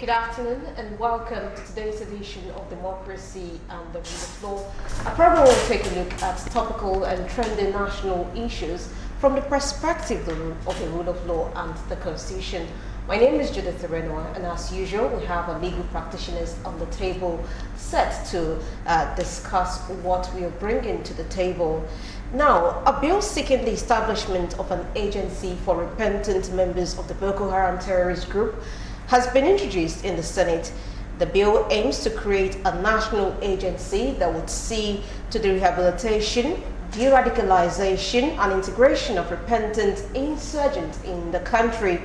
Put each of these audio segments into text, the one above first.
Good afternoon and welcome to today's edition of Democracy and the Rule of Law. A program will take a look at topical and trending national issues from the perspective of the rule of law and the Constitution. My name is Judith Renwa, and as usual, we have our legal practitioners on the table set to discuss what we are bringing to the table. Now, a bill seeking the establishment of an agency for repentant members of the Boko Haram terrorist group has been introduced in the Senate. The bill aims to create a national agency that would see to the rehabilitation, de-radicalization and integration of repentant insurgents in the country.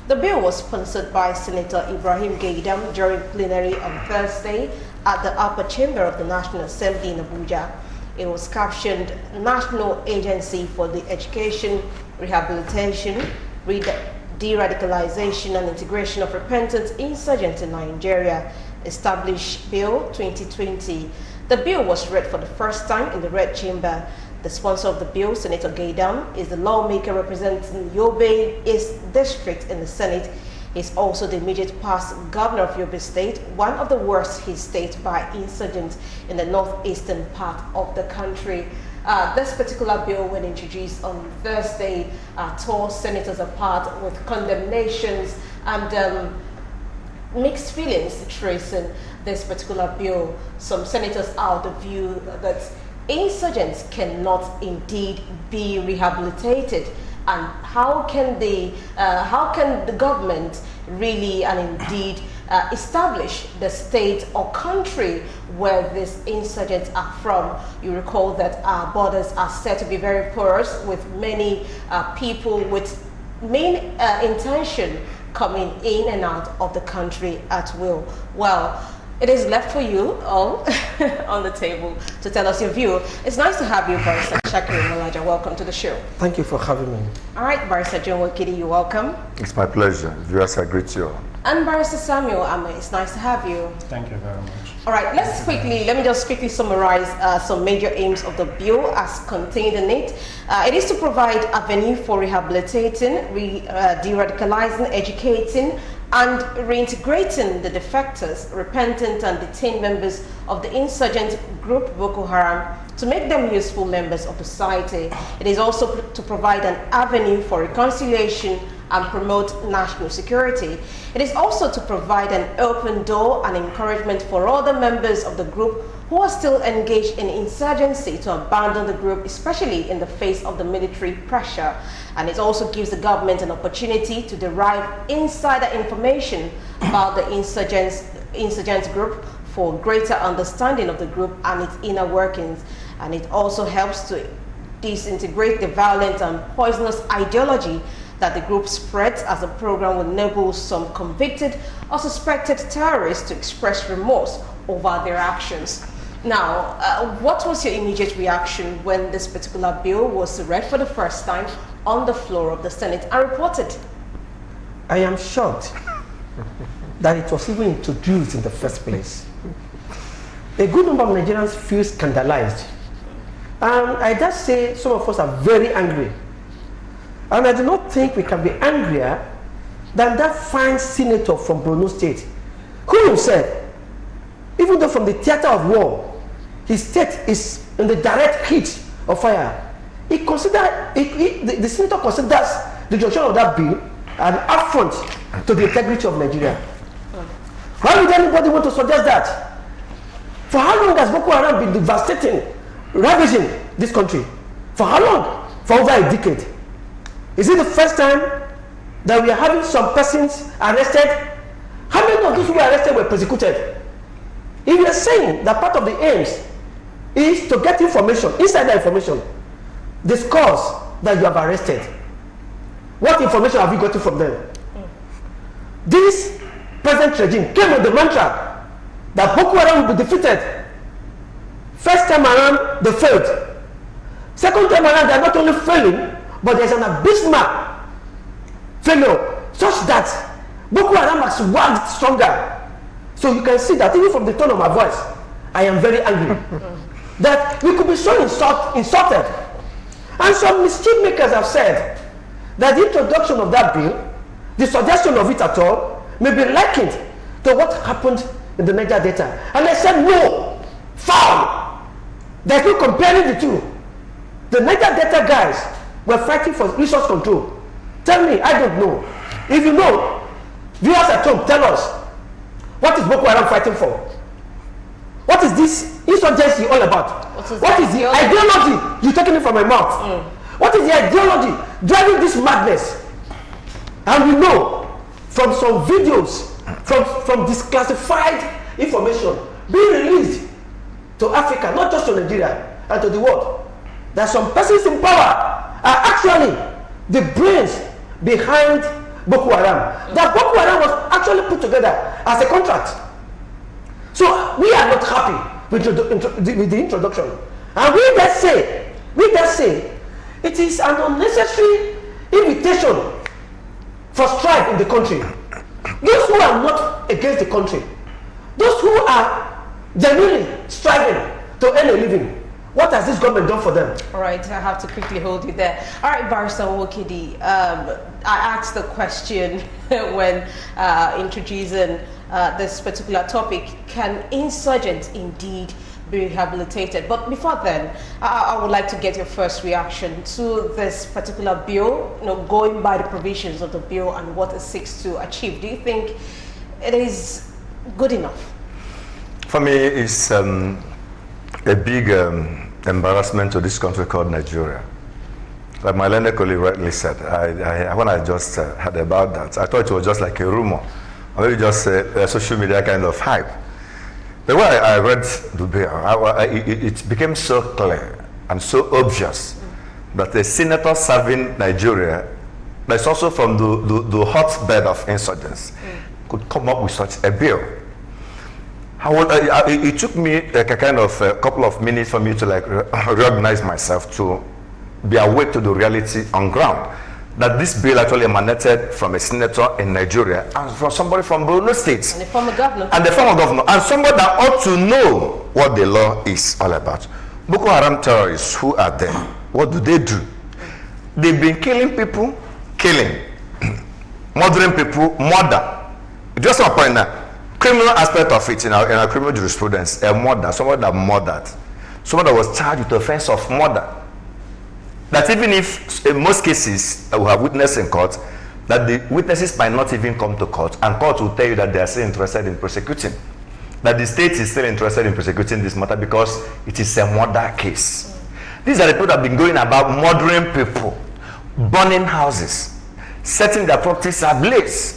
The bill was sponsored by Senator Ibrahim Gaidam during plenary on Thursday at the upper chamber of the National Assembly in Abuja. It was captioned National Agency for the Education, Rehabilitation, De-radicalization and integration of repentant insurgents in Nigeria, established Bill 2020. The bill was read for the first time in the Red Chamber. The sponsor of the bill, Senator Gaidam, is the lawmaker representing Yobe East District in the Senate. He's also the immediate past governor of Yobe State, one of the worst hit states by insurgents in the northeastern part of the country. This particular bill, when introduced on Thursday, tore senators apart with condemnations and mixed feelings tracing this particular bill. Some senators are of the view that insurgents cannot indeed be rehabilitated, and how can the government really and indeed establish the state or country where these insurgents are from. You recall that our borders are said to be very porous, with many people with main intention coming in and out of the country at will. Well, it is left for you all on the table to tell us your view. It's nice to have you, Barrister Shakiri Malaja. Welcome to the show. Thank you for having me. All right, Barrister John Wakidi, you're welcome. It's my pleasure. Viewers, I greet you all. And Barrister Samuel Ame, it's nice to have you. Thank you very much. All right, let me just quickly summarize some major aims of the bill as contained in it. It is to provide a venue for rehabilitating, de-radicalizing, educating, and reintegrating the defectors, repentant and detained members of the insurgent group Boko Haram to make them useful members of society. It is also to provide an avenue for reconciliation and promote national security. It is also to provide an open door and encouragement for other members of the group who are still engaged in insurgency to abandon the group, especially in the face of the military pressure. And it also gives the government an opportunity to derive insider information about the insurgent group for greater understanding of the group and its inner workings. And it also helps to disintegrate the violent and poisonous ideology that the group spreads, as the program will enable some convicted or suspected terrorists to express remorse over their actions. Now, what was your immediate reaction when this particular bill was read for the first time on the floor of the Senate and reported? I am shocked that it was even introduced in the first place. A good number of Nigerians feel scandalized. And I just say some of us are very angry. And I do not think we can be angrier than that fine senator from Borno State, who himself, even though from the theater of war, his state is in the direct heat of fire, the senator considers the introduction of that bill an affront to the integrity of Nigeria. Why would anybody want to suggest that? For how long has Boko Haram been devastating, ravaging this country? For how long? For over a decade. Is it the first time that we are having some persons arrested? How many of those who were arrested were persecuted? If you are saying that part of the aims is to get information, insider information, the scores that you have arrested, what information have you gotten from them? This present regime came with the mantra that Boko Haram will be defeated. First time around, they failed. Second time around, they are not only failing, but there's an abysmal failure such that Boko Haram has worked stronger. So you can see that even from the tone of my voice, I am very angry. That we could be so insulted. And some mischief makers have said that the introduction of that bill, the suggestion of it at all, may be likened to what happened in the Niger Delta. And I said, no, foul. There's no comparing the two. The Niger Delta guys were fighting for resource control. Tell me, I don't know. If you know, viewers at home, tell us, what is Boko Haram fighting for? What is this insurgency all about? What is the ideology? You're taking it from my mouth. What is the ideology driving this madness? And we know from some videos, from declassified information being released to Africa, not just to Nigeria, and to the world, that some persons in power are actually the brains behind Boko Haram. That Boko Haram was actually put together as a contract. So we are not happy with the introduction. And we dare say, it is an unnecessary invitation for strife in the country. Those who are not against the country, those who are genuinely striving to earn a living, what has this government done for them? All right, I have to quickly hold you there. All right, Barrister Wokidi, I asked the question when introducing this particular topic, can insurgents indeed be rehabilitated? But before then, I would like to get your first reaction to this particular bill, going by the provisions of the bill and what it seeks to achieve. Do you think it is good enough? For me, it's a big embarrassment to this country called Nigeria. Like my learned colleague rightly said, when I just heard about that, I thought it was just like a rumor, or maybe just a social media kind of hype. The way I read the bill, it became so clear and so obvious that a senator serving Nigeria, that's also from the hotbed of insurgents, could come up with such a bill. It took me like a couple of minutes for me to reorganize myself, to be awake to the reality on ground, that this bill actually emanated from a senator in Nigeria and from somebody from Borno State. And the former governor. And somebody that ought to know what the law is all about. Boko Haram terrorists, who are they? What do? They've been killing people, murdering people, murder. Just one point now. Criminal aspect of it in our criminal jurisprudence, a murder, someone that murdered, someone that was charged with the offense of murder. That even if in most cases we have witnessed in court, that the witnesses might not even come to court, and court will tell you that they are still interested in prosecuting, that the state is still interested in prosecuting this matter because it is a murder case. These are the people that have been going about murdering people, burning houses, setting their properties ablaze.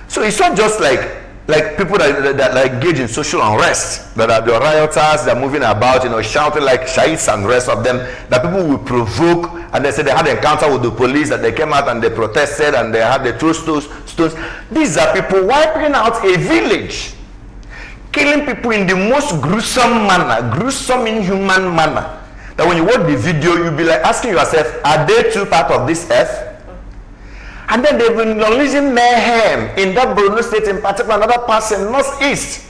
So it's not just like people that engage in social unrest, that are the rioters, they're moving about, shouting like shahis and the rest of them, that people will provoke, and they say they had an encounter with the police, that they came out and they protested and they had the throw stones. These are people wiping out a village, killing people in the most gruesome manner, gruesome, inhuman manner, that when you watch the video, you'll be like asking yourself, are they too part of this earth? And then they've been unleashing mayhem in that Borno State, in particular, another part in Northeast.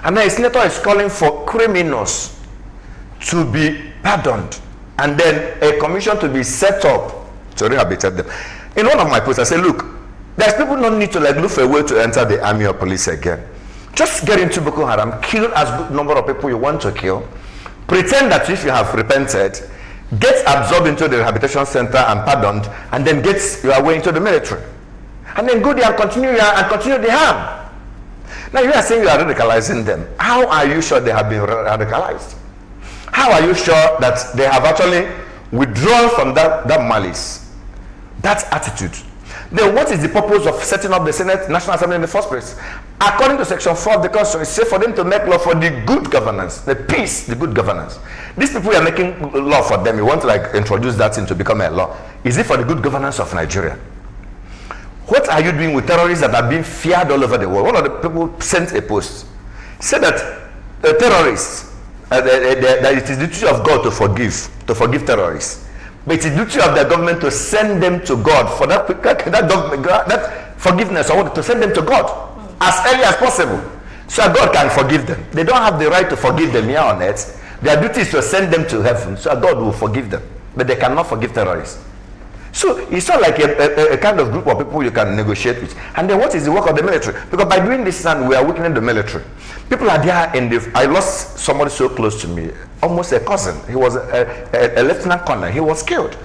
And then a senator is calling for criminals to be pardoned, and then a commission to be set up to rehabilitate them. In one of my posts, I say, look, there's people don't need to look for a way to enter the army or police again. Just get into Boko Haram, kill as good number of people you want to kill, pretend that if you have repented, get absorbed into the rehabilitation center and pardoned, and then get your way into the military, and then go there and continue the harm. Now you are saying you are radicalizing them. How are you sure they have been radicalized? How are you sure that they have actually withdrawn from that malice, that attitude? Then what is the purpose of setting up the Senate National Assembly in the first place? According to Section 4 of the Constitution, it's safe for them to make law for the good governance, the peace, the good governance. These people are making law for them. You want to introduce that into become a law. Is it for the good governance of Nigeria? What are you doing with terrorists that are being feared all over the world? One of the people sent a post, said that terrorists, that it is the duty of God to forgive terrorists. But it's the duty of the government to send them to God for that forgiveness, or to send them to God as early as possible, so God can forgive them. They don't have the right to forgive them here on earth. Their duty is to send them to heaven, so God will forgive them. But they cannot forgive terrorists. So it's not like a kind of group of people you can negotiate with. And then what is the work of the military? Because by doing this, we are weakening the military. People are there in the... I lost somebody so close to me, almost a cousin. He was a lieutenant colonel. He was killed.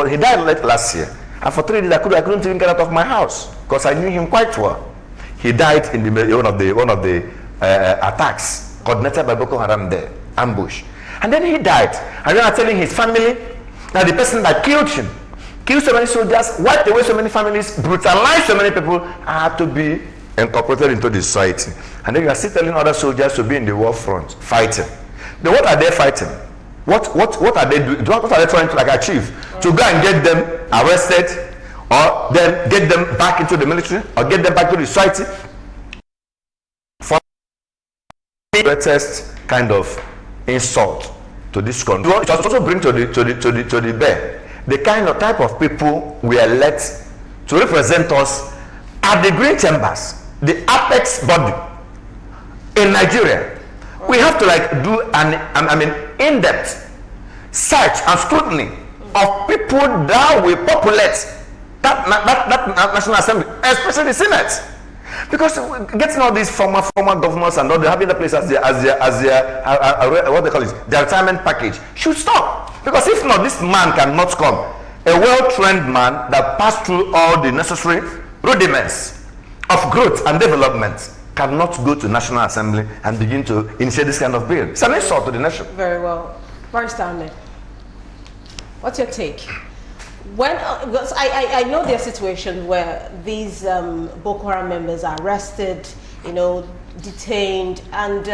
He died late last year. And for 3 days, I couldn't even get out of my house because I knew him quite well. He died in one of the attacks coordinated by Boko Haram there, ambush. And then he died. And then I'm telling his family that the person that killed him, killed so many soldiers, wiped away so many families, brutalized so many people, had to be incorporated into the society. And then you are still telling other soldiers to be in the war front, fighting. Then what are they fighting? What are they doing? What are they trying to achieve? To go and get them arrested, or then get them back into the military, or get them back to the society? For the greatest kind of insult to this country. It also brings to the bear the kind of type of people we elect to represent us at the green chambers, the apex body in Nigeria. We have to do an in-depth search and scrutiny of people that will populate that National Assembly, especially the Senate. Because getting all these former governors and all, they having the place as their what they call it, their retirement package should stop. Because if not, this man cannot come. A well-trained man that passed through all the necessary rudiments of growth and development cannot go to National Assembly and begin to initiate this kind of bill. It's an insult to the nation. Very well. Barrister Ahmed, what's your take? When, because I know there are situations where these Boko Haram members are arrested, detained, and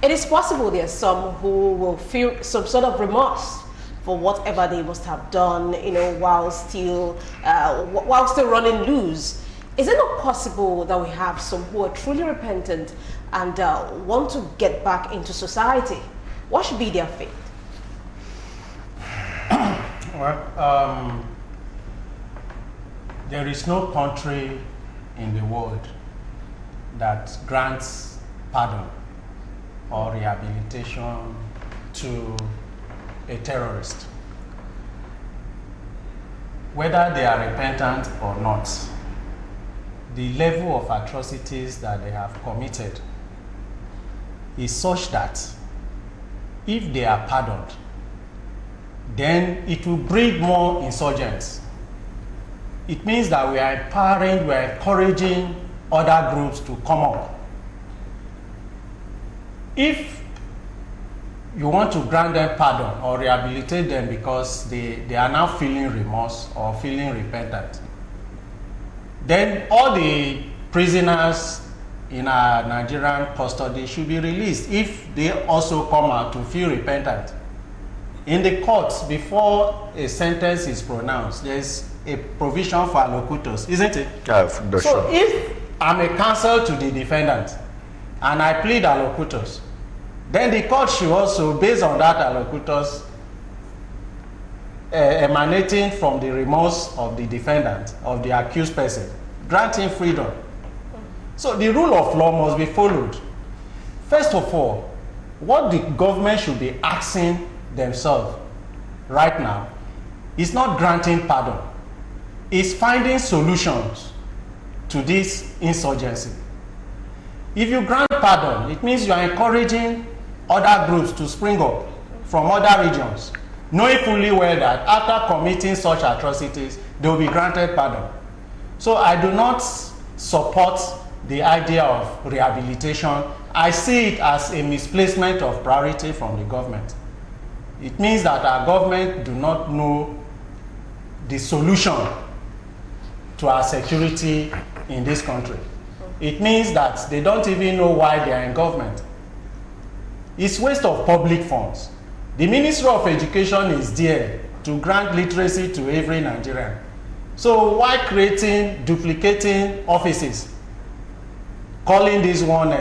it is possible there are some who will feel some sort of remorse for whatever they must have done, while still running loose. Is it not possible that we have some who are truly repentant and want to get back into society? What should be their fate? Well, there is no country in the world that grants pardon or rehabilitation to a terrorist. Whether they are repentant or not, the level of atrocities that they have committed is such that if they are pardoned, then it will breed more insurgents. It means that we are empowering, we are encouraging other groups to come up. If you want to grant them pardon or rehabilitate them because they are now feeling remorse or feeling repentant, then all the prisoners in our Nigerian custody should be released if they also come out to feel repentant. In the courts, before a sentence is pronounced, there's a provision for allocutors, isn't it? So if I'm a counsel to the defendant and I plead allocutors, then the court should also, based on that allocutors emanating from the remorse of the defendant, of the accused person, granting freedom. So the rule of law must be followed. First of all, what the government should be asking themselves right now is not granting pardon, it's finding solutions to this insurgency. If you grant pardon, it means you are encouraging other groups to spring up from other regions, knowing fully well that after committing such atrocities, they will be granted pardon. So I do not support the idea of rehabilitation. I see it as a misplacement of priority from the government. It means that our government do not know the solution to our security in this country. It means that they don't even know why they are in government. It's waste of public funds. The Ministry of Education is there to grant literacy to every Nigerian. So why duplicating offices? Calling this one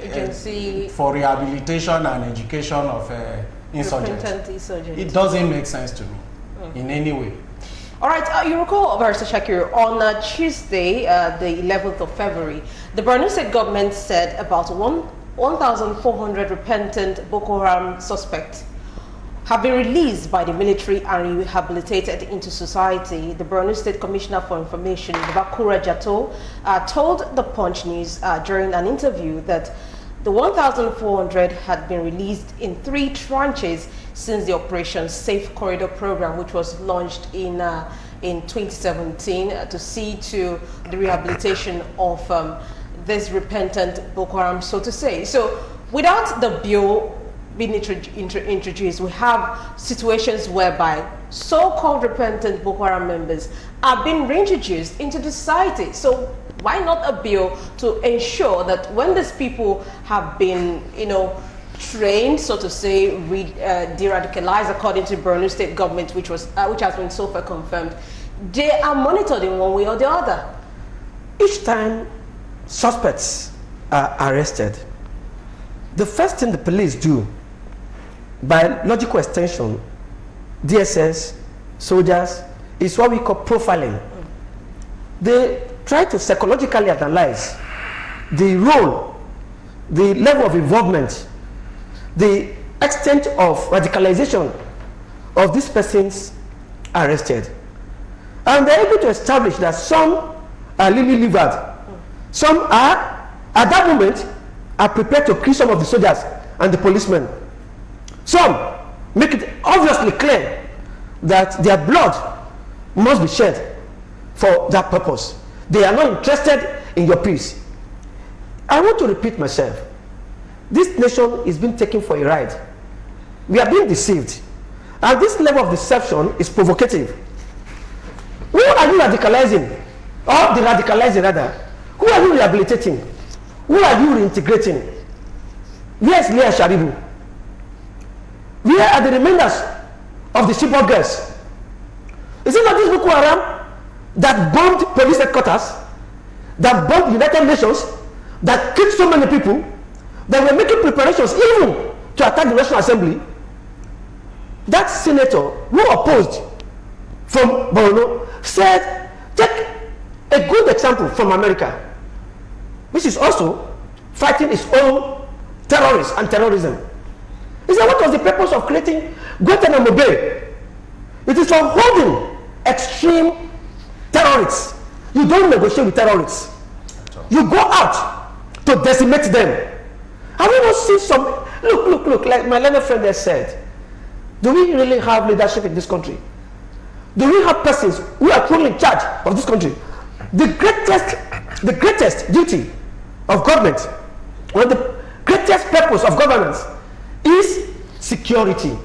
agency for rehabilitation and education of insurgents. It doesn't make sense to me in any way. All right, you recall, Barrister Shakir, on Tuesday, the 11th of February, the Borno State government said about 1,400 repentant Boko Haram suspects have been released by the military and rehabilitated into society. The Borno State Commissioner for Information, Bakura Jato, told the Punch News during an interview that the 1,400 had been released in 3 tranches since the Operation Safe Corridor program, which was launched in 2017 to see to the rehabilitation of this repentant Boko Haram, so to say. So without the bill being introduced, we have situations whereby so-called repentant Boko Haram members are being reintroduced into the society. So why not a bill to ensure that when these people have been, trained, so to say, de-radicalized according to Borno State government, which has been so far confirmed, they are monitored in one way or the other? Each time suspects are arrested, the first thing the police do, by logical extension, DSS, soldiers, is what we call profiling. They try to psychologically analyze the role, the level of involvement, the extent of radicalization of these persons arrested. And they're able to establish that some are lily-livered, some are, at that moment, are prepared to kill some of the soldiers and the policemen. Some make it obviously clear that their blood must be shed for that purpose. They are not interested in your peace. I want to repeat myself. This nation is being taken for a ride. We are being deceived. And this level of deception is provocative. Who are you radicalizing? Or de-radicalizing rather? Who are you rehabilitating? Who are you reintegrating? Where is Leah Sharibu? Where are the remainders of the Chibok girls? Is it not this Boko Haram that bombed police headquarters, that bombed United Nations, that killed so many people, that were making preparations even to attack the National Assembly? That senator who opposed from Borno said, take a good example from America, which is also fighting its own terrorists and terrorism. He said, what was the purpose of creating Guantanamo Bay? It is for holding extreme terrorists. You don't negotiate with terrorists. You go out to decimate them. Have you not seen some, look, like my learned friend has said, do we really have leadership in this country? Do we have persons who are truly in charge of this country? The greatest duty of government, or the greatest purpose of governance, is security.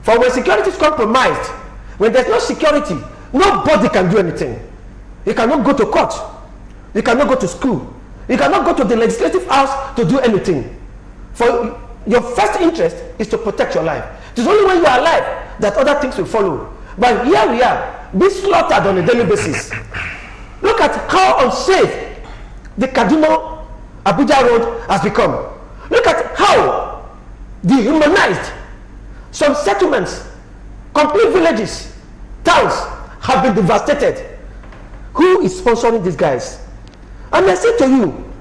For when security is compromised, when there's no security, nobody can do anything. You cannot go to court. You cannot go to school. You cannot go to the legislative house to do anything. For your first interest is to protect your life. It is only when you are alive that other things will follow. But here we are, being slaughtered on a daily basis. Look at how unsafe the Kaduna-Abuja road has become. Look at how dehumanized some settlements, complete villages, towns have been devastated. Who is sponsoring these guys? And I say to you,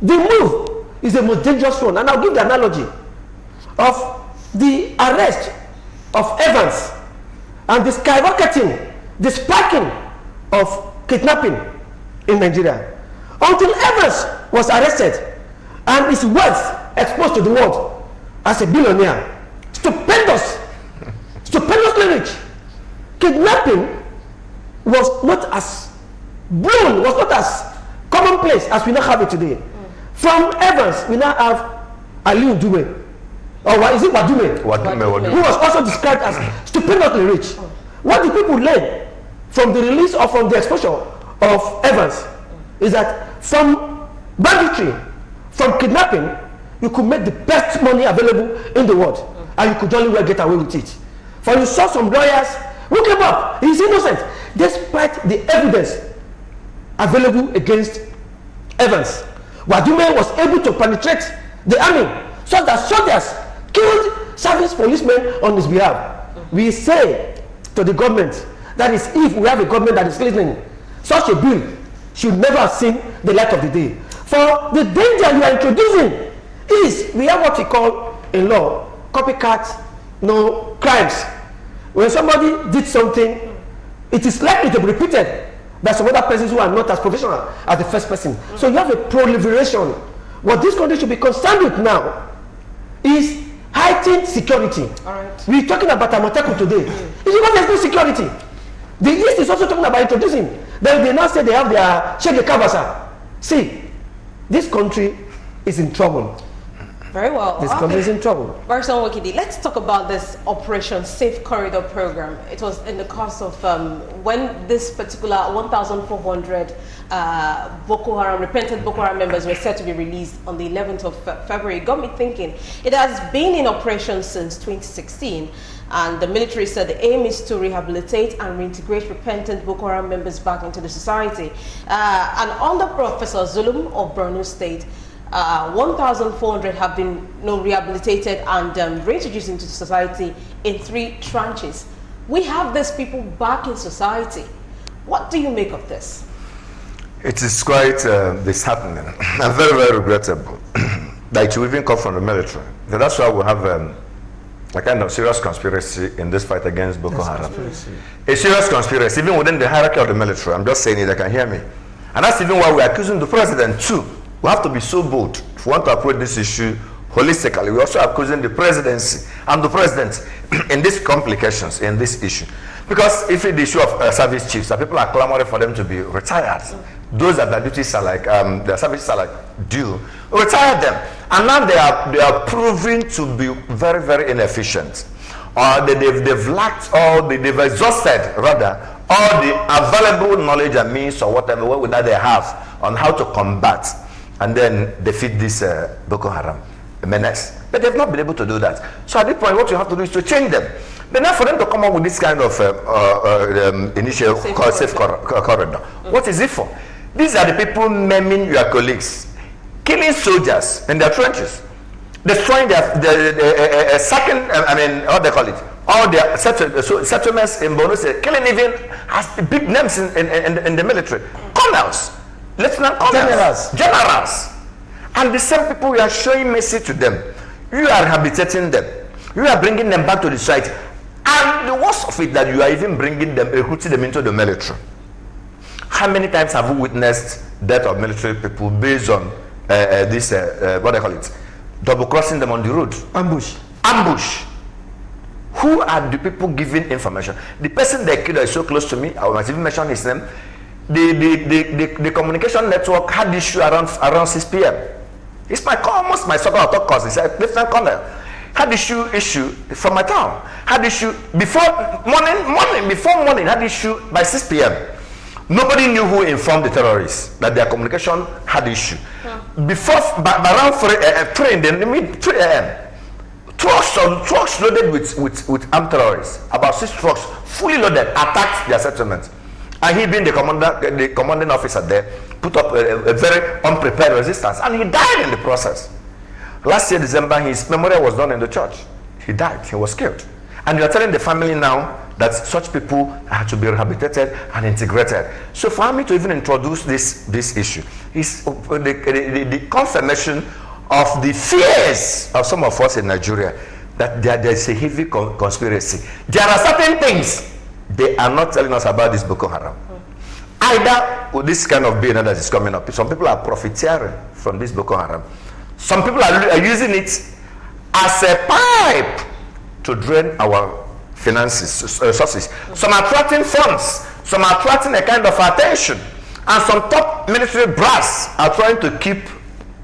the move is the most dangerous one. And I'll give the analogy of the arrest of Evans and the skyrocketing, the spiking of kidnapping in Nigeria. Until Evans was arrested and his wealth exposed to the world as a billionaire, stupendously rich. Kidnapping was not as blown, was not as commonplace as we now have it today. From Evans, we now have Aliu Dume, or is it Wadume? Wadume. Who was also described as stupendously rich. What the people learn from the release or from the exposure of Evans is that from banditry, from kidnapping, you could make the best money available in the world, and you could only well get away with it. For you saw some lawyers who came up, he's innocent, despite the evidence available against Evans. Wadume was able to penetrate the army so that soldiers killed service policemen on his behalf. We say to the government, that is, if we have a government that is listening, such a bill should never have seen the light of the day. For the danger you are introducing is, we have what we call in law, copycat no crimes. When somebody did something, it is likely to be repeated by some other persons who are not as professional as the first person. So you have a proliferation. What this country should be concerned with now is heightened security. All right. We're talking about Amoteku today. It's because there's no security. The East is also talking about introducing. Then they now say they have their Shege Kabasa. See, this country is in trouble. Very well. This country is in trouble. Barrister Wakidi, let's talk about this Operation Safe Corridor program. It was in the course of when this particular 1,400 Boko Haram, repentant Boko Haram members were set to be released on the 11th of February. It got me thinking. It has been in operation since 2016, and the military said the aim is to rehabilitate and reintegrate repentant Boko Haram members back into the society. And under Professor Zulum of Borno State, 1,400 have been rehabilitated and reintroduced into society in 3 tranches. We have these people back in society. What do you make of this? It is quite disheartening and very, very regrettable that it will even come from the military. So that's why we have a kind of serious conspiracy in this fight against Boko Haram. A serious conspiracy, even within the hierarchy of the military. I'm just saying it, they can hear me. And that's even why we're accusing the president too. We have to be so bold if we want to approach this issue holistically. We're also accusing the presidency and the president in these complications, in this issue. Because if it's the issue of service chiefs, that people are clamoring for them to be retired. Those that their duties are like, their services are like due, retire them. And now they are proving to be very, very inefficient. Or they've lacked they've exhausted rather all the available knowledge and means or whatever that they have on how to combat and then defeat this Boko Haram menace. But they've not been able to do that. So at this point, what you have to do is to change them. But now for them to come up with this kind of initiative called Safe Corridor, what is it for? These are the people maiming your colleagues, killing soldiers in their trenches, destroying their second, what they call it, all their settlements in Borno State, killing even as big names in the military, colonels, lieutenant colonels, generals. And the same people, you are showing mercy to them. You are rehabilitating them. You are bringing them back to the society. And the worst of it, that you are even bringing them, recruiting them into the military. How many times have we witnessed death of military people based on this, what they call it, double crossing them on the road? Ambush. Ambush. Who are the people giving information? The person they killed is so close to me, I must even mention his name. The communication network had issue around 6 p.m. It's almost my soccer talk course. It's a lieutenant colonel. Had issue from my town. Had issue before morning, had issue by 6 p.m. Nobody knew who informed the terrorists that their communication had issue. Yeah. Before, by around 3 a.m., trucks loaded with armed terrorists, about 6 trucks, fully loaded, attacked their settlement. And he being the commanding officer there, put up a very unprepared resistance, and he died in the process. Last year, December, his memorial was done in the church. He died, he was killed. And you are telling the family now that such people have to be rehabilitated and integrated. So for me to even introduce this issue is the confirmation of the fears of some of us in Nigeria that there's a heavy conspiracy. There are certain things they are not telling us about this Boko Haram. Either with this kind of bill that is coming up, some people are profiteering from this Boko Haram. Some people are using it as a pipe to drain our finances, sources. Some are attracting funds, some are attracting a kind of attention, and some top military brass are trying to keep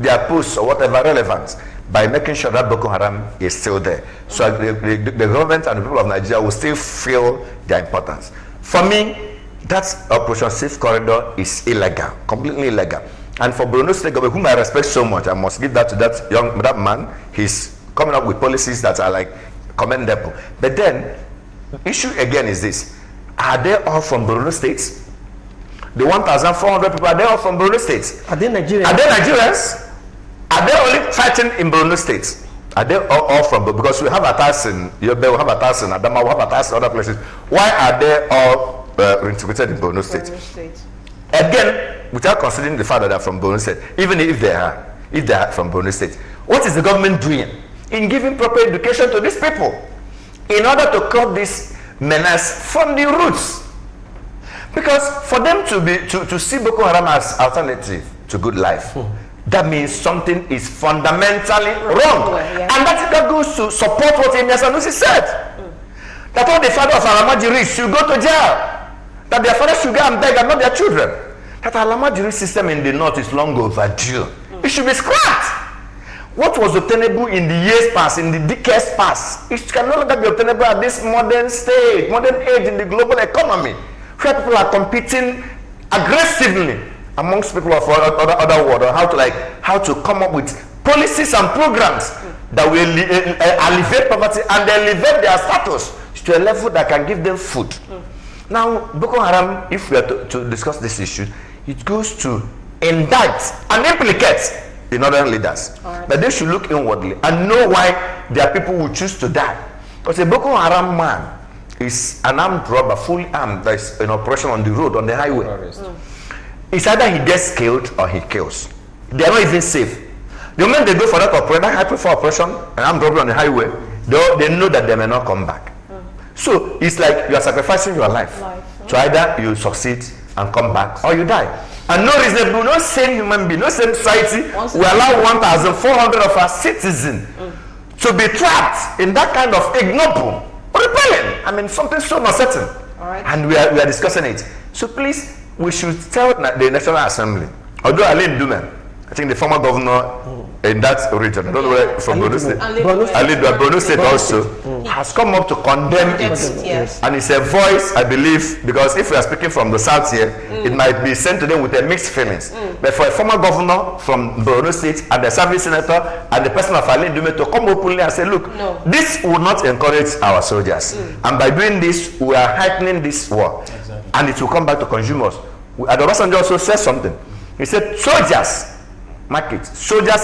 their posts or whatever relevant by making sure that Boko Haram is still there. So the government and the people of Nigeria will still feel their importance. For me, that Operation Safe Corridor is illegal, completely illegal. And for Borno State government, whom I respect so much, I must give that to that man. He's coming up with policies that are like commendable. But then, the issue again is this: are they all from Borno State? The 1,400 people, are they all from Borno State? Are they Nigerians? Are they Nigerians? Are they only fighting in Borno State? Are they all from? Because we have attacks in Yobe, we have attacks in Adama, we have attacks in other places. Why are they all integrated in Borno State? Again, without considering the fact that they're from Borno State, even if they are from Borno State, what is the government doing in giving proper education to these people? in order to cut this menace from the roots. Because for them to see Boko Haram as alternative to good life, that means something is fundamentally wrong. And that goes to support what Amy Sanusi said. That all the father of Alamajiri should go to jail. That their father should go and beg and not their children. That Alamajiri system in the north is long overdue. It should be scrapped. What was obtainable in the years past, in the decades past, it can no longer be obtainable at this modern stage, modern age in the global economy, where people are competing aggressively amongst people of other world, or how to come up with policies and programs that will alleviate poverty and elevate their status to a level that can give them food. Now, Boko Haram, if we are to discuss this issue, it goes to indict and implicate the northern leaders. But they should look inwardly and know why their people will choose to die. Because a Boko Haram man is an armed robber, fully armed, that is in operation on the road, on the highway. It's either he gets killed or he kills. They are not even safe. The moment they go for that operation, that high-profile operation, an armed robbery on the highway, they know that they may not come back. So it's like you are sacrificing your life. So either you succeed and come back, or you die. And no reasonable, no sane human being, no sane society will allow 1,400 of our citizens to be trapped in that kind of ignoble, rebellion. I mean, something so uncertain. And we are discussing it. So please, we should tell the National Assembly, although Alain Duman, I think the former governor in that region, I don't know where, from Borno State, Borno State also has come up to condemn it. And it's a voice, I believe, because if we are speaking from the south here, it might be sent to them with a mixed feelings. But for a former governor from Borno State and the service senator and the person of Alain Dume to come openly and say, look, this will not encourage our soldiers. And by doing this, we are heightening this war. And it will come back to consumers. Adobasanjo also said something. He said, soldiers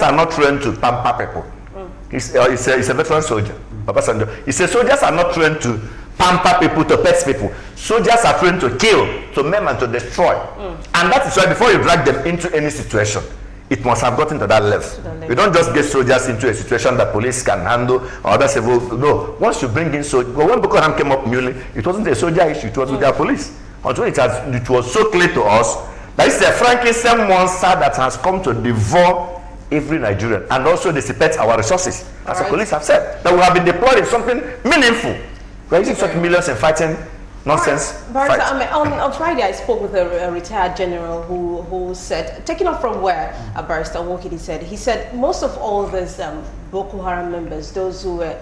are not trained to pamper people. He's a veteran soldier. He said, soldiers are not trained to pamper people, to pet people. Soldiers are trained to kill, to maim, and to destroy. And that is why before you drag them into any situation, it must have gotten to that level. You don't just get soldiers into a situation that police can handle or other civil. No. Once you bring in soldiers, when Boko Haram came up newly, it wasn't a soldier issue, it was with their police. Until it was so clear to us that it's a Frankenstein monster that has come to devour every Nigerian and also dissipate our resources, as the police have said. That we have been deployed in something meaningful. We are using such millions in fighting nonsense. Barrister, on Friday, I spoke with a retired general who said, taking off from where Barrister Wokidi said, he said most of all these Boko Haram members, those who were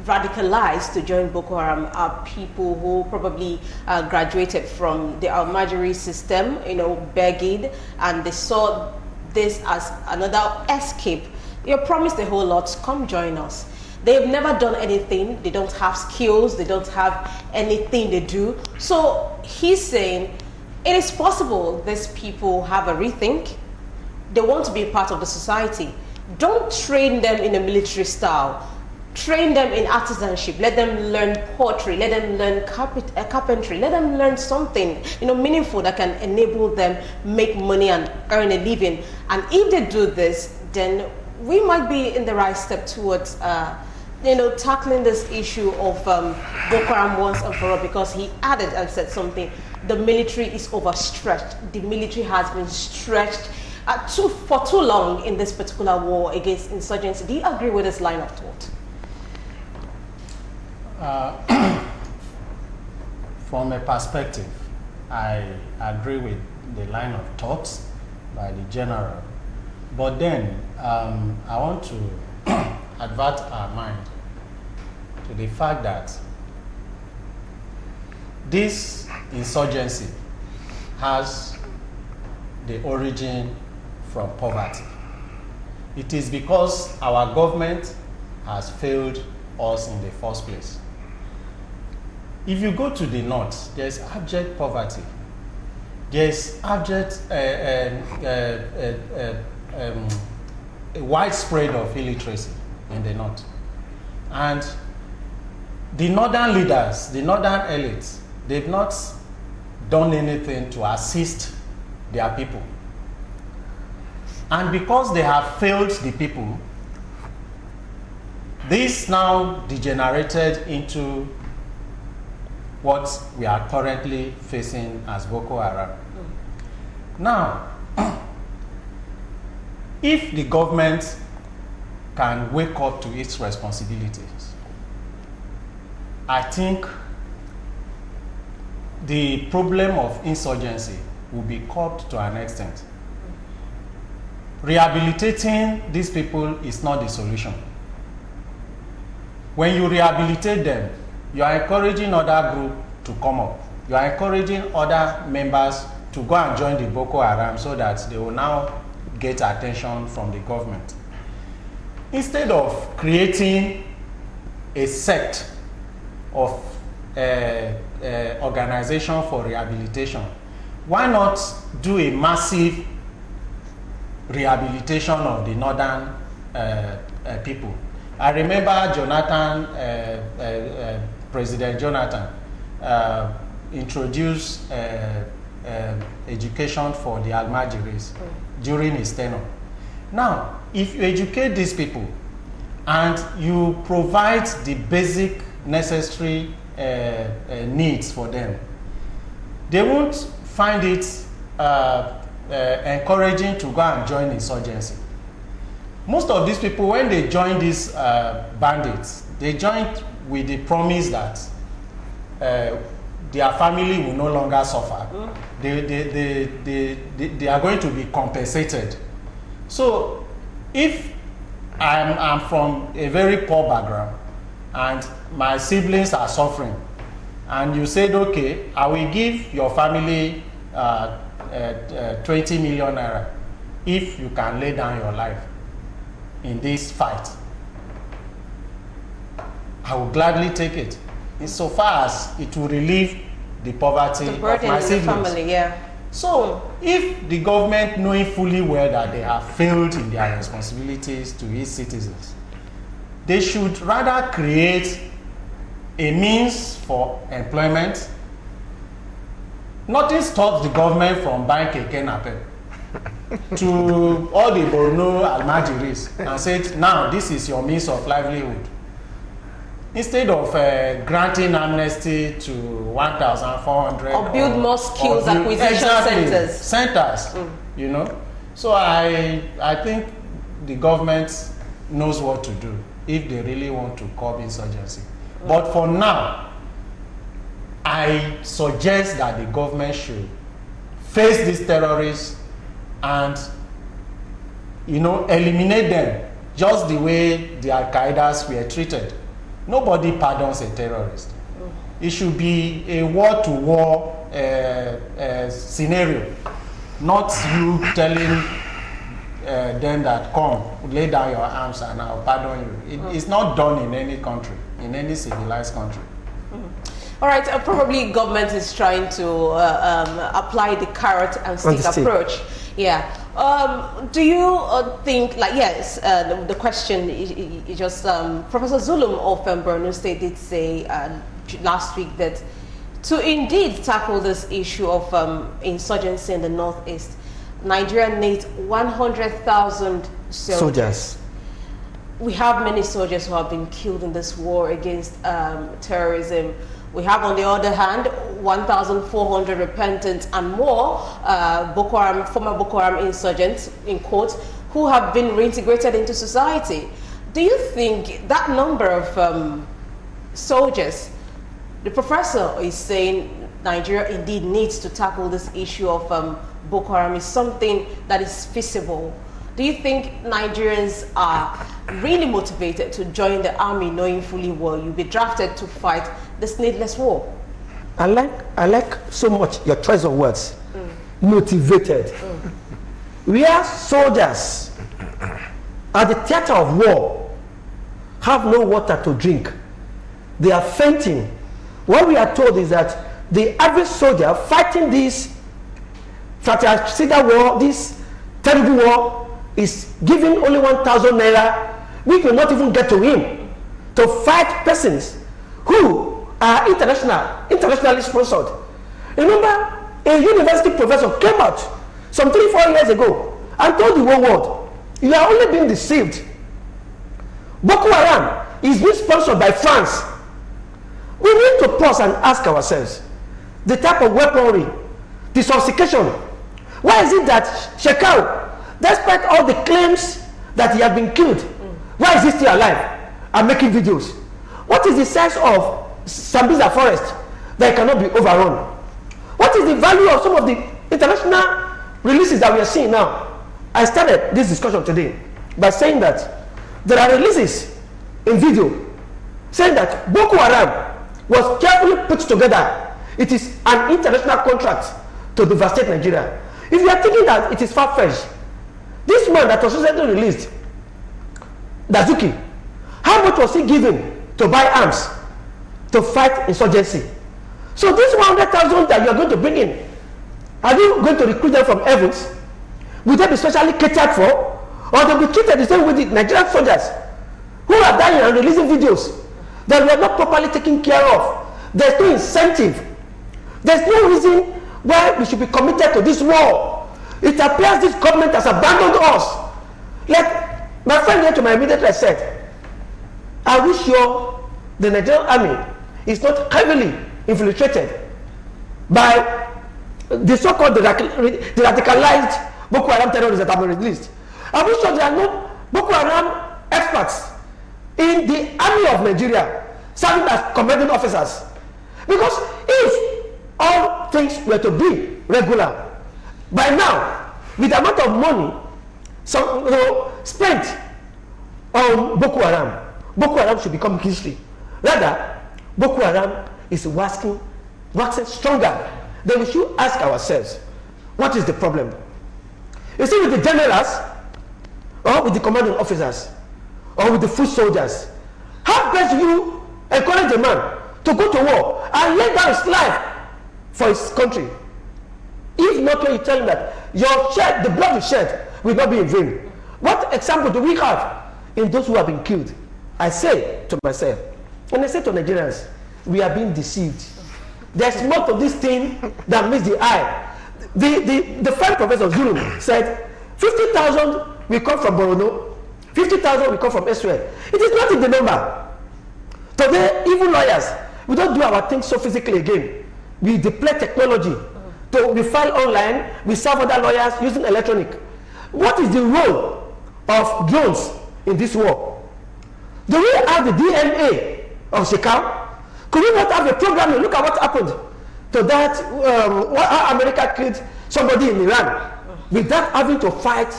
radicalized to join Boko Haram, are people who probably graduated from the Almajiri system, begging, and they saw this as another escape. You're promised a whole lot, come join us. They've never done anything, they don't have skills, they don't have anything they do. So he's saying it is possible these people have a rethink, they want to be part of the society. Don't train them in a military style. Train them in artisanship, let them learn pottery, let them learn carpentry, let them learn something meaningful that can enable them make money and earn a living. And if they do this, then we might be in the right step towards tackling this issue of Boko Haram once and for all, because he added and said something, the military is overstretched. The military has been stretched for too long in this particular war against insurgency. Do you agree with this line of thought? From a perspective, I agree with the line of thoughts by the general, but then I want to advert our mind to the fact that this insurgency has the origin from poverty. It is because our government has failed us in the first place. If you go to the north, there's abject poverty. There's abject a widespread of illiteracy in the north. And the northern leaders, the northern elites, they've not done anything to assist their people. And because they have failed the people, This now degenerated into what we are currently facing as Boko Haram. Now, if the government can wake up to its responsibilities, I think the problem of insurgency will be curbed to an extent. Rehabilitating these people is not the solution. When you rehabilitate them, you are encouraging other groups to come up. You are encouraging other members to go and join the Boko Haram so that they will now get attention from the government. Instead of creating a sect of organization for rehabilitation, why not do a massive rehabilitation of the northern people? I remember President Jonathan introduced education for the Almajiris during his tenure. Now, if you educate these people and you provide the basic necessary needs for them, they won't find it encouraging to go and join insurgency. Most of these people, when they join these bandits, they join with the promise that their family will no longer suffer. They are going to be compensated. So if I'm from a very poor background and my siblings are suffering, and you said, okay, I will give your family 20 million naira if you can lay down your life in this fight, I will gladly take it, insofar as it will relieve the poverty of my siblings. The family, yeah. So, if the government, knowing fully well that they have failed in their responsibilities to its citizens, they should rather create a means for employment. Nothing stops the government from buying keke napep to all the Borno Almajiris and said, now this is your means of livelihood. Instead of granting amnesty to 1,400 or build more skills acquisition centers, you know. So I think the government knows what to do if they really want to curb insurgency. But for now, I suggest that the government should face these terrorists and, you know, eliminate them just the way the Al-Qaedas were treated. Nobody pardons a terrorist. It should be a war-to-war scenario, not you telling them that, come, lay down your arms and I'll pardon you. It's not done in any country, in any civilized country. All right, probably government is trying to apply the carrot and stick approach. Yeah. Do you think, like, yes, the question is just, Professor Zulum of Borno State did say last week that to indeed tackle this issue of insurgency in the northeast, Nigeria needs 100,000 soldiers. We have many soldiers who have been killed in this war against terrorism. We have, on the other hand, 1,400 repentant and more Boko Haram, former Boko Haram insurgents, in quotes, who have been reintegrated into society. Do you think that number of soldiers, the professor is saying Nigeria indeed needs to tackle this issue of Boko Haram, is something that is feasible? Do you think Nigerians are really motivated to join the army knowing fully well you'll be drafted to fight this needless war? I like so much your choice of words. Motivated. We are soldiers at the theater of war, have no water to drink. They are fainting. What we are told is that the average soldier fighting this fratricida war, this terrible war, is giving only 1,000 naira, which will not even get to him, to fight persons who are internationally sponsored. Remember, a university professor came out some 3-4 years ago and told the whole world, you are only being deceived. Boko Haram is being sponsored by France. We need to pause and ask ourselves, the type of weaponry, the sophistication. Why is it that Shekau, despite all the claims that he has been killed, why is he still alive and making videos? What is the size of Sambisa forest that cannot be overrun? What is the value of some of the international releases that we are seeing now? I started this discussion today by saying that there are releases in video saying that Boko Haram was carefully put together. It is an international contract to devastate Nigeria. If you are thinking that it is far-fetched, this man that was recently released, Dazuki, how much was he given to buy arms to fight insurgency? So this 100,000 that you are going to bring in, are you going to recruit them from heavens? Will they be specially catered for? Or they'll be treated the same with the Nigerian soldiers who are dying and releasing videos that we are not properly taken care of? There's no incentive. There's no reason why we should be committed to this war. It appears this government has abandoned us. Like my friend here to my immediate right said, are we sure the Nigerian army is not heavily infiltrated by the so-called radicalized Boko Haram terrorists that have been released? Are we sure there are no Boko Haram experts in the army of Nigeria serving as commanding officers? Because if all things were to be regular, by now, with the amount of money spent on Boko Haram should become history. Rather, Boko Haram is waxing stronger. Then we should ask ourselves, what is the problem? You see, with the generals, or with the commanding officers, or with the foot soldiers, how best you encourage a man to go to war and lay down his life for his country? If not, when you tell him that the blood you shed will not be in vain. What example do we have in those who have been killed? I say to myself, and I say to Nigerians, we are being deceived. There's more to this thing that meets the eye. The first professor Zulu said 50,000 will come from Borno, 50,000 will come from elsewhere. It is not in the number. Today, even lawyers, we don't do our things so physically again. We deploy technology. We file online, we serve other lawyers using electronic. What is the role of drones in this war? Do we have the DNA of Shekau? Could we not have a program? Look at what happened to that, how America killed somebody in Iran without having to fight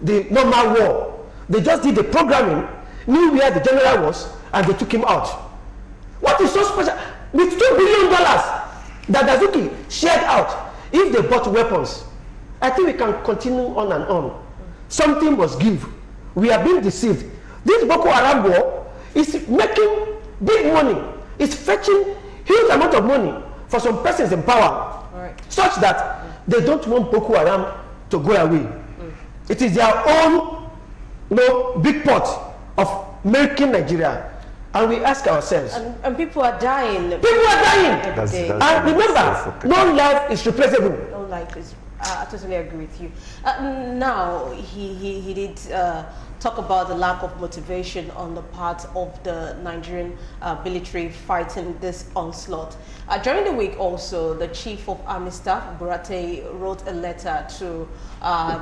the normal war. They just did the programming, knew where the general was, and they took him out. What is so special? With $2 billion that Dazuki shared out, if they bought weapons, I think we can continue on and on. Something must give. We are being deceived. This Boko Haram war is making big money. It's fetching huge amount of money for some persons in power, such that they don't want Boko Haram to go away. It is their own big pot of making Nigeria. And we ask ourselves. And people are dying. People are dying. And remember, no life is replaceable. No life is. I totally agree with you. Now, he did talk about the lack of motivation on the part of the Nigerian military fighting this onslaught. During the week also, the Chief of Army Staff, Burate, wrote a letter to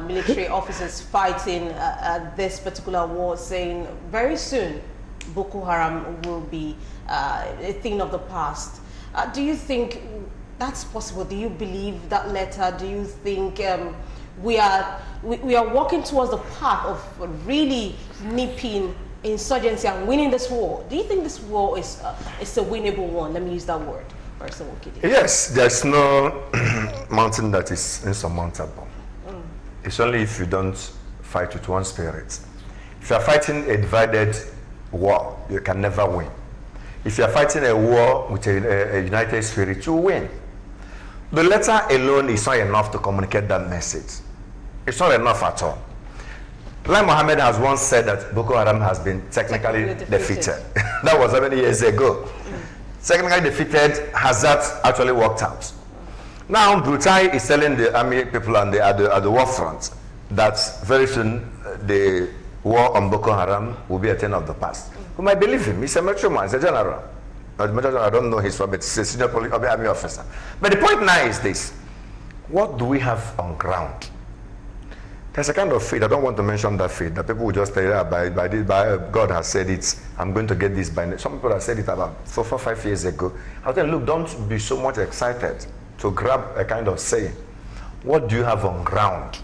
military officers fighting this particular war, saying very soon Boko Haram will be a thing of the past. Do you think that's possible? Do you believe that letter? Do you think we are walking towards the path of really nipping insurgency and winning this war? Do you think this war is a winnable one? Let me use that word. Yes, there's no mountain that is insurmountable. It's only if you don't fight with one spirit. If you are fighting a divided war, you can never win. If you are fighting a war with a united spirit, you win. The letter alone is not enough to communicate that message. It's not enough at all. Lai Mohammed has once said that Boko Haram has been technically defeated. That was 7 years ago. Technically defeated, has that actually worked out? Now, Brutai is telling the army people at the war front that very soon the war on Boko Haram will be a thing of the past. Who might believe him? He's a military man, he's a general. I don't know his form, but he's a senior army officer. But the point now is this. What do we have on ground? There's a kind of faith, I don't want to mention that faith, that people will just say, yeah, by God has said it, I'm going to get this by some people have said it about 4 or 5 years ago. I'll tell you, look, don't be so much excited to grab a kind of saying. What do you have on ground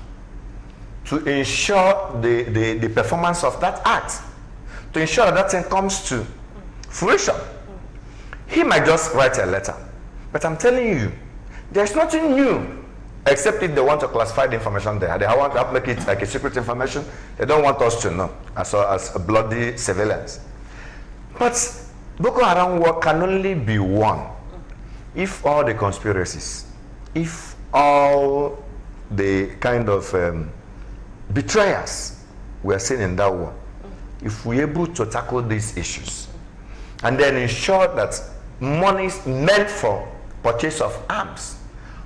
to ensure the performance of that act? To ensure that thing comes to fruition. He might just write a letter, but I'm telling you, there's nothing new, except if they want to classify the information there. They want to make it like a secret information. They don't want us to know as a bloody civilians. But Boko Haram war can only be won if all the conspiracies, if all the kind of betrayers we are seen in that war, if we're able to tackle these issues and then ensure that money is meant for purchase of arms,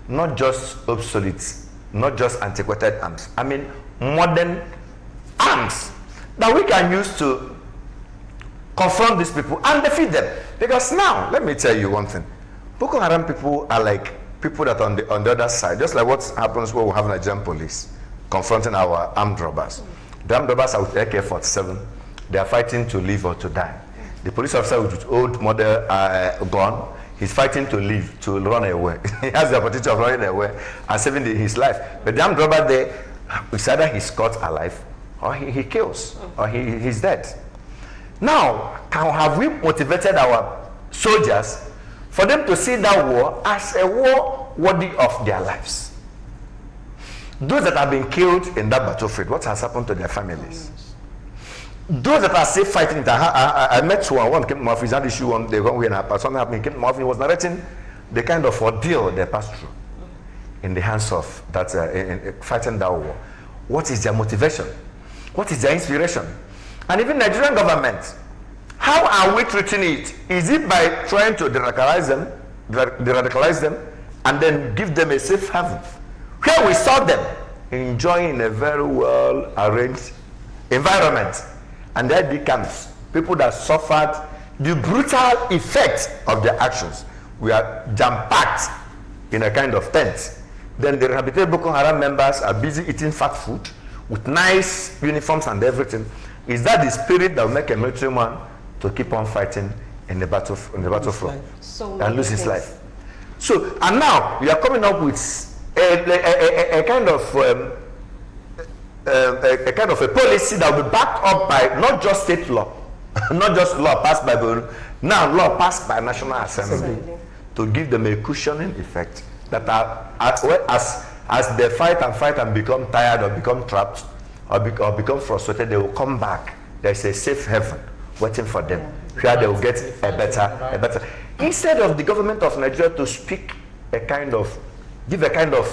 not just obsolete, not just antiquated arms, I mean modern arms that we can use to confront these people and defeat them. Because now, let me tell you one thing, Boko Haram people are like people that on the other side, just like what happens when we have Nigerian police confronting our armed robbers. The armed robbers are with AK-47. They are fighting to live or to die. The police officer with old model gun, he's fighting to live, to run away. He has the opportunity of running away and saving his life. But the armed robber there, it's either he's caught alive or he kills or he's dead. Now, have we motivated our soldiers for them to see that war as a war worthy of their lives? Those that have been killed in that battlefield, what has happened to their families? Those that are still fighting, I met one came to my office, had issue on the one way and something happened, came to my office, he was narrating the kind of ordeal they passed through in the hands of that in fighting that war. What is their motivation? What is their inspiration? And even Nigerian government, how are we treating it? Is it by trying to de-radicalize them and then give them a safe haven? Here we saw them enjoying a very well arranged environment, and there becomes people that suffered the brutal effect of their actions. We are jam-packed in a kind of tent. Then the rehabilitated Boko Haram members are busy eating fat food with nice uniforms and everything. Is that the spirit that will make a military man to keep on fighting in the battlefield and lose his life? So, and now we are coming up with a kind of a policy that will be backed up by not just state law, not just law passed by the now law passed by National Assembly, to give them a cushioning effect that are as they fight and become tired or become trapped or become frustrated, they will come back. There's a safe haven waiting for them, where they will get a better. Instead of the government of Nigeria to speak a kind of, give a kind of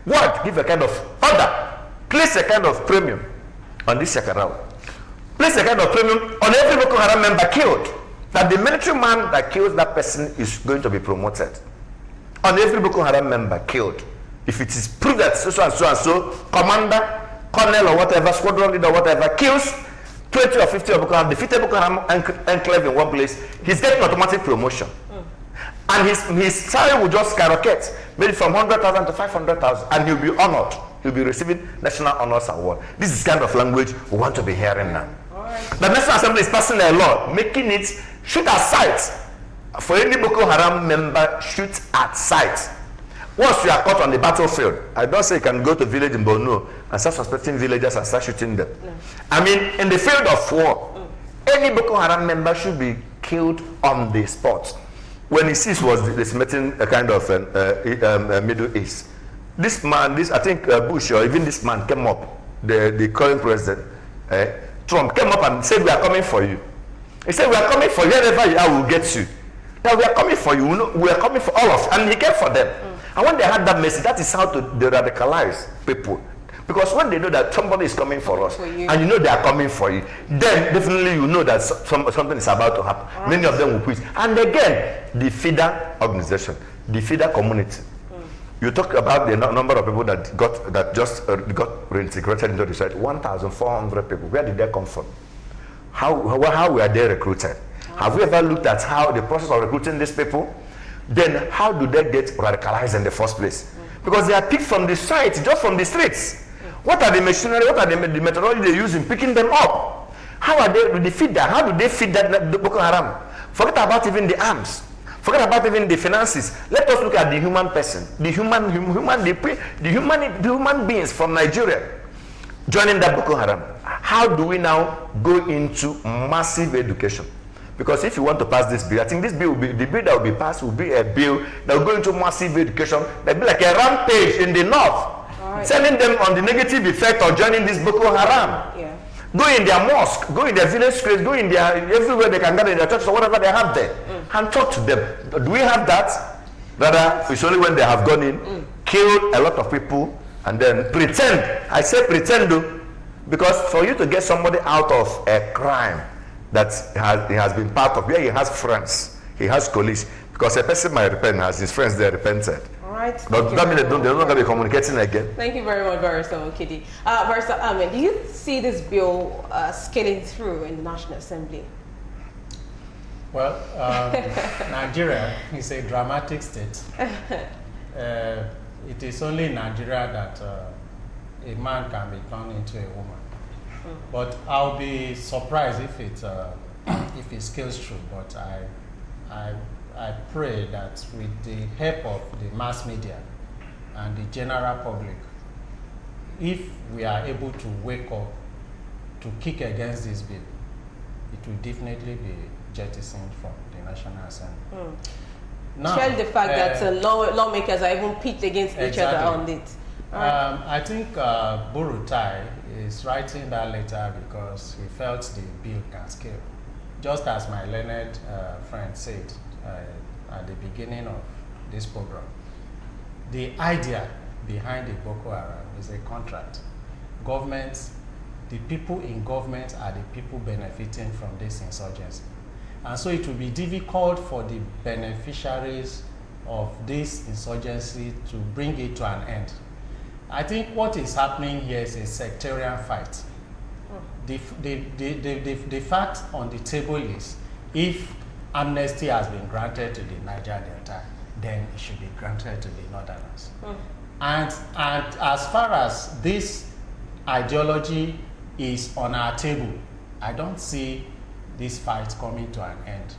word, give a kind of order, place a kind of premium on this Yakarao, place a kind of premium on every Boko Haram member killed, that the military man that kills that person is going to be promoted. On every Boko Haram member killed, if it is proved that so and so, commander, colonel or whatever, squadron leader or whatever, kills 20 or 50 of Boko Haram, defeated Boko Haram enclave in one place, he's getting automatic promotion. And his salary will just skyrocket, maybe from 100,000 to 500,000, and he'll be honored. He'll be receiving National Honors Award. This is kind of language we want to be hearing now. The National Assembly is passing a law, making it shoot at sight. For any Boko Haram member, shoot at sight. Once you are caught on the battlefield, I don't say you can go to village in Borno and start suspecting villagers and start shooting them. No. I mean, in the field of war, any Boko Haram member should be killed on the spot. When he sees was decimating a kind of Middle East, this man, I think Bush or even this man came up, the current president, Trump came up and said, "We are coming for you." He said, "We are coming for you. Wherever you are, we'll get you. Now we are coming for you. We are coming for all of you." And he came for them. And when they had that message, that is how to de-radicalize people. Because when they know that somebody is coming for us, and you know they are coming for you, then definitely you know that something is about to happen. Many of them will quit. And again, the feeder organization, the feeder community, You talk about the number of people that just got reintegrated into the society. 1,400 people. Where did they come from? How were they recruited? Have we ever looked at how the process of recruiting these people? Then how do they get radicalized in the first place? Because they are picked from the society, just from the streets. What are the machinery? What are the methodology they use in picking them up? How are they? Do they feed that? How do they feed that Boko Haram? Forget about even the arms. Forget about even the finances. Let us look at the human person, the human beings from Nigeria joining that Boko Haram. How do we now go into massive education? Because if you want to pass this bill, I think this bill will be, the bill that will be passed will be a bill that will go into massive education. That will be like a rampage in the north, sending them on the negative effect of joining this Boko Haram. Yeah. Go in their mosque, go in their village squares, go in their everywhere they can gather in their churches or whatever they have there, and talk to them. Do we have that? Rather, it's only when they have gone in, killed a lot of people, and then pretend. I say pretend, though, because for you to get somebody out of a crime that he has been part of, where he has friends, he has colleagues, because a person might repent, has his friends they repented. All right. Does that mean they're not going to be communicating again? Thank you very much, Barrister Okidi. Barrister Ahmed, do you see this bill scaling through in the National Assembly? Well, Nigeria is a dramatic state. It is only in Nigeria that a man can be turned into a woman. But I'll be surprised if it scales through. But I pray that with the help of the mass media and the general public, if we are able to wake up to kick against this bill, it will definitely be jettisoned from the National Assembly. Now, Share the fact that lawmakers are even pitched against each other on it. I think Burutai is writing that letter because he felt the bill can scale. Just as my learned friend said at the beginning of this program, the idea behind the Boko Haram is a contract. Governments, the people in government are the people benefiting from this insurgency. And so it will be difficult for the beneficiaries of this insurgency to bring it to an end. I think what is happening here is a sectarian fight. The fact on the table is, if amnesty has been granted to the Niger Delta, then it should be granted to the Northerners. And as far as this ideology is on our table, I don't see this fight coming to an end.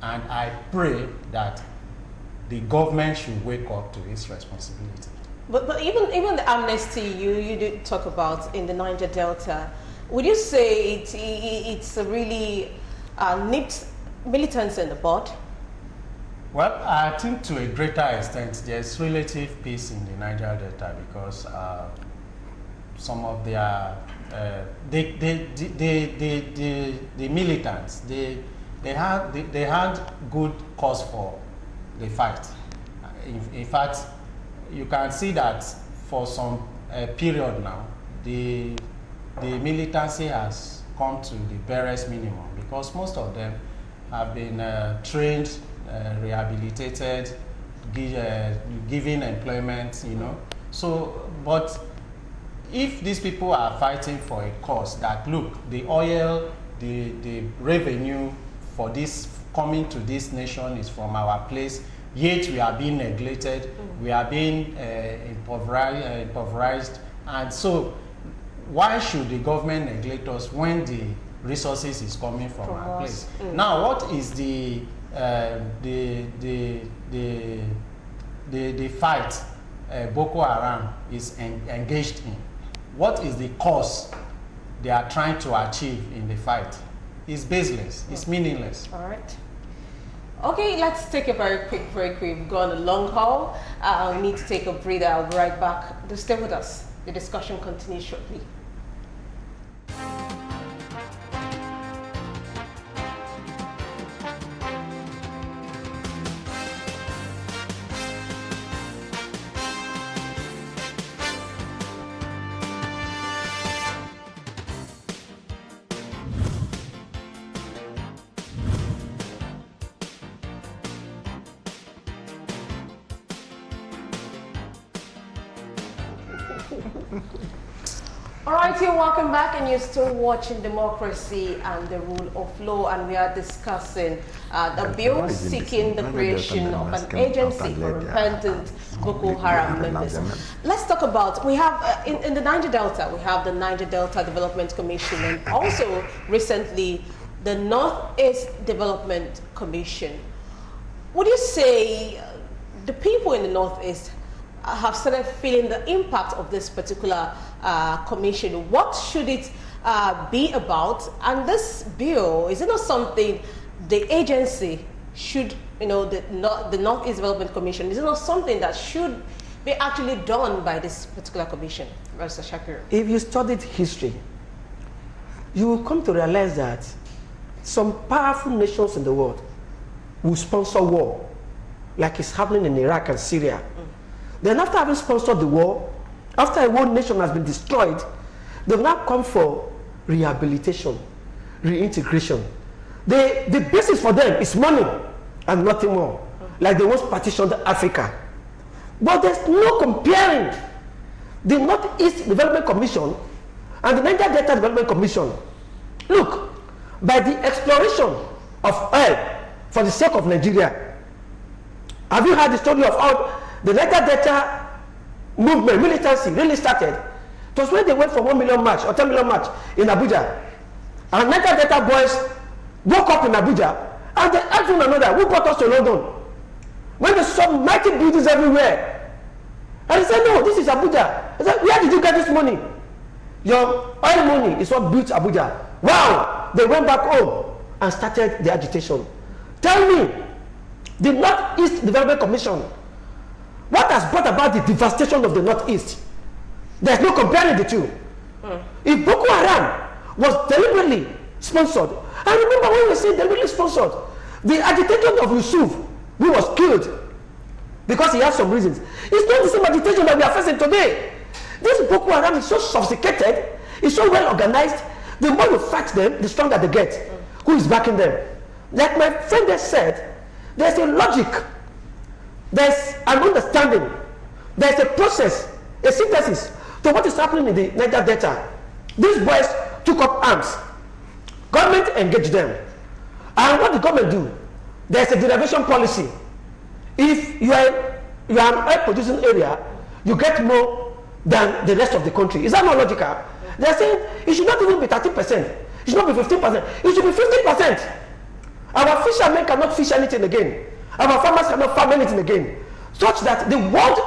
And I pray that the government should wake up to its responsibility. But even the amnesty you did talk about in the Niger Delta, would you say it's a really nipped militants in the bud? Well, I think to a greater extent there's relative peace in the Niger Delta because some of their the militants they had good cause for the fight. In fact, you can see that for some period now, the militancy has come to the barest minimum because most of them have been trained, rehabilitated, given employment, you know. So, but if these people are fighting for a cause that, look, the oil, the revenue for this coming to this nation is from our place, yet we are being neglected, we are being impoverished, and so why should the government neglect us when the resources is coming from our place? Now, what is the fight Boko Haram is engaged in? What is the cause they are trying to achieve in the fight? It's baseless, it's meaningless. All right. Okay, let's take a very quick break. We've gone a long haul. We need to take a breather. I'll be right back. Do stay with us. The discussion continues shortly. All right, you're welcome back, and you're still watching Democracy and the Rule of Law, and we are discussing the bill seeking the creation of an agency for repentant Boko Haram members. Let's talk about, we have, in the Niger Delta, we have the Niger Delta Development Commission, and also recently the Northeast Development Commission. Would you say the people in the Northeast have started feeling the impact of this particular commission? What should it be about? And this bill, is it not something the agency should, the Northeast Development Commission, is it not something that should be actually done by this particular commission, Mr. Shakir? If you studied history, you will come to realize that some powerful nations in the world will sponsor war, like it's happening in Iraq and Syria. Then after having sponsored the war, after a whole nation has been destroyed, they've now come for rehabilitation, reintegration. The basis for them is money and nothing more, like they once partitioned Africa. But there's no comparing the Northeast Development Commission and the Niger Delta Development Commission. Look, by the exploration of oil for the sake of Nigeria, have you heard the story of how the Niger Delta movement, militancy, really started? It was when they went for 1 million march or 10 million march in Abuja. And Niger Delta boys woke up in Abuja and they asked one another, who brought us to London? When they saw mighty buildings everywhere. And they said, no, this is Abuja. They said, where did you get this money? Your oil money is what built Abuja. Wow! They went back home and started the agitation. Tell me, the Northeast Development Commission, what has brought about the devastation of the Northeast? There's no comparing the two. If Boko Haram was deliberately sponsored, and remember when we say deliberately sponsored, the agitation of Yusuf, who was killed because he had some reasons, it's not the same agitation that we are facing today. This Boko Haram is so sophisticated, it's so well organized. The more you fight them, the stronger they get. Who is backing them? Like my friend has said, there's a logic, there's an understanding, there's a process, a synthesis to what is happening in the Niger Delta. These boys took up arms. Government engaged them. And what the government do? There's a derivation policy. If you are an oil producing area, you get more than the rest of the country. Is that not logical? They're saying it should not even be 30%. It should not be 15%. It should be 50%. Our fishermen cannot fish anything again. Our farmers cannot farm anything again. Such that the World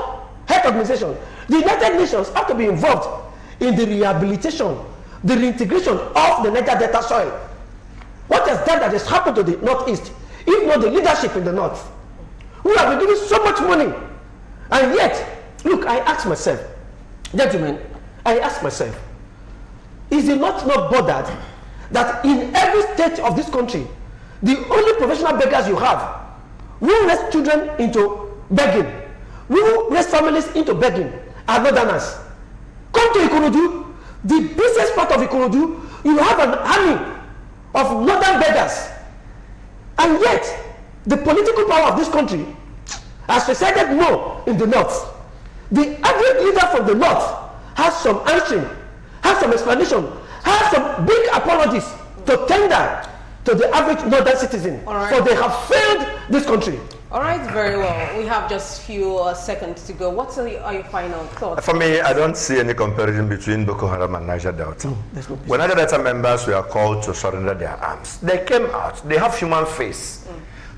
Health Organization, the United Nations have to be involved in the rehabilitation, the reintegration of the Niger Delta soil. What has done that has happened to the Northeast, if not the leadership in the North, who have been giving so much money? And yet, look, I ask myself, gentlemen, I ask myself, is the North not bothered that in every state of this country, the only professional beggars you have, who raise children into begging, who raise families into begging, are northerners? Come to Ikorodu, the busiest part of Ikorodu, you have an army of northern beggars. And yet, the political power of this country has decided no in the North. The average leader from the North has some answering, has some explanation, has some big apologies to tender to the average northern citizen. Right. So they have failed this country. All right, very well. We have just few seconds to go. What are your final thoughts? For me, I don't see any comparison between Boko Haram and Niger Delta. When Niger Delta members were called to surrender their arms, they came out. They have human face.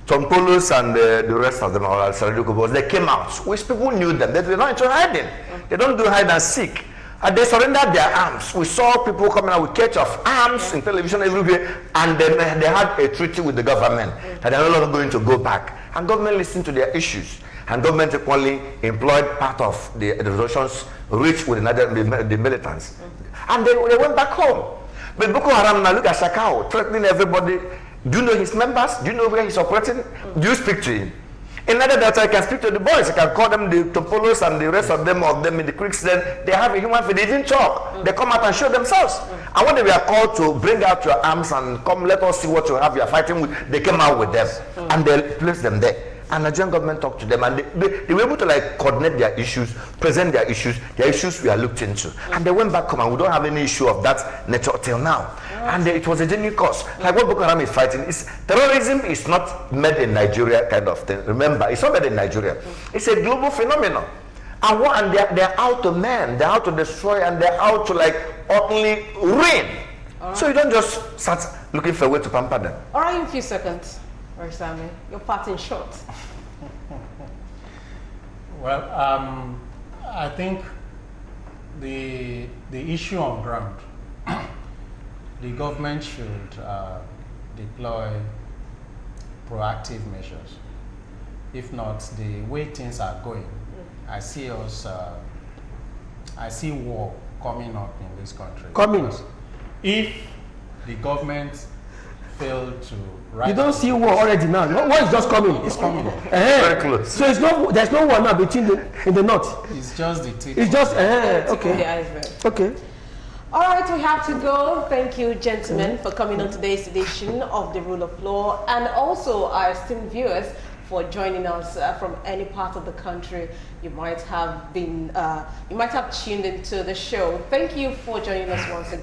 Tom Poulos and the rest of them, they came out, which people knew them. They were not into hiding. They don't do hide and seek. And they surrendered their arms. We saw people coming out with cages of arms in television everywhere, and then they had a treaty with the government that they're no longer going to go back. And government listened to their issues. And government equally employed part of the resolutions reached with the militants. And they went back home. But Boko Haram now look at Shakao, threatening everybody. Do you know his members? Do you know where he's operating? Do you speak to him? In other data, I can speak to the boys. I can call them the Topolos and the rest of them in the creeks. Then they have a human face. They didn't talk. They come out and show themselves. And when they were called to bring out your arms and come, let us see what you have. You are fighting with. They came out with them and they placed them there. and Nigerian government talked to them, and they were able to like coordinate their issues, present their issues were looked into, and they went back home, and we don't have any issue of that nature till now. And it was a genuine cause. Like what Boko Haram is fighting is terrorism is not made in Nigeria kind of thing. Remember, it's not made in Nigeria. It's a global phenomenon. And they're out to man, they're out to destroy, and they're out to like utterly ruin. So you don't just start looking for a way to pamper them. All right, in a few seconds, Sami, your part in short. Well, I think the issue on ground, the government should deploy proactive measures. If not, the way things are going, I see war coming up in this country. Coming. If the government failed to write, you don't see war already now. War is just coming. It's coming. Very close. So there's no war now between in the north. It's just the tip. It's just Okay. okay. Okay. All right, we have to go. Thank you, gentlemen, for coming on today's edition of the Rule of Law, and also our esteemed viewers for joining us from any part of the country. You might have tuned into the show. Thank you for joining us once again.